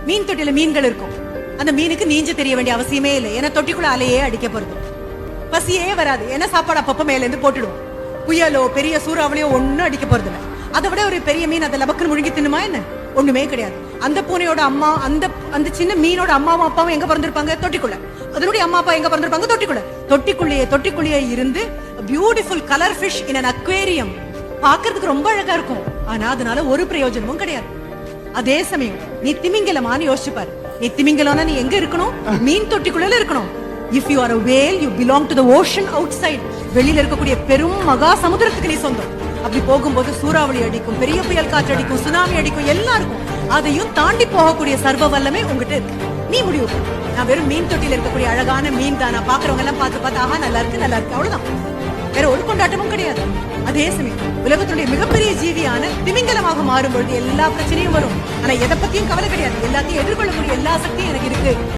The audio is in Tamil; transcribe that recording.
மீன் தொட்டில மீன்கள் இருக்கும். அந்த மீனுக்கு நீஞ்ச தெரிய வேண்டிய அவசியமே இல்லை. ஏன்னா தொட்டிக்குள்ள அலையே அடிக்க போறது. பசியே வராது. ஏன்னா சாப்பாடு அப்பப்ப மேல இருந்து போட்டுடுவோம். புயலோ பெரிய சூறாவளியோ ஒன்னும் அடிக்க போறது இல்லை. அதை விட ஒரு பெரிய மீன் அதை லபக்குன்னு முழுங்கி தின்னுமா என்ன? ஒண்ணுமே கிடையாது. அந்த பூனையோட அம்மா அந்த சின்ன மீனோட அம்மாவும் அப்பாவும் எங்க பிறந்திருப்பாங்க? தொட்டிக்குள்ள. அதனுடைய அம்மா அப்பா எங்க பிறந்திருப்பாங்க? தொட்டிக்குள்ள. தொட்டிக்குள்ளேயே இருந்து beautiful colour fish in an aquarium. பாக்குறதுக்கு ரொம்ப அழகா இருக்கும். ஆனா அதனால ஒரு பிரயோஜனமும் கிடையாது. அதே சமயம் நீ திமிங்கலமான்னு யோசிச்சு பாரு. நீ திமிங்கலம்னா நீ எங்க இருக்கணும்? மீன் தொட்டிக்குள்ள இருக்கணும். If you are a whale, you belong to the ocean outside. வெளியில இருக்கக்கூடிய பெரும் மகா சமுத்திரத்துக்கு நீ சொந்தம். அப்படி போகும்போது சூறாவளி அடிக்கும், பெரிய புயல் காற்று அடிக்கும், சுனாமி அடிக்கும், எல்லாம் இருக்கும். அதையும் தாண்டி போகக்கூடிய சர்வ வல்லமை உங்ககிட்ட இருக்கு. நீ முடிவு. நான் வெறும் மீன் தொட்டில இருக்கக்கூடிய அழகான மீன் தானா பாக்குறவங்க எல்லாம் பார்த்து ஆஹா நல்லா இருக்கு அவ்வளவுதான். வேற ஒரு கொண்டாட்டமும் கிடையாது. அதே சமயம் உலகத்துடைய மிகப்பெரிய ஜீவியான திமிங்கலமாக மாறும்பொழுது எல்லா பிரச்சனையும் வரும். ஆனா எதை பத்தியும் கவலை கிடையாது. எல்லாத்தையும் எதிர்கொள்ளக்கூடிய எல்லா சக்தியும் எனக்கு இருக்கு.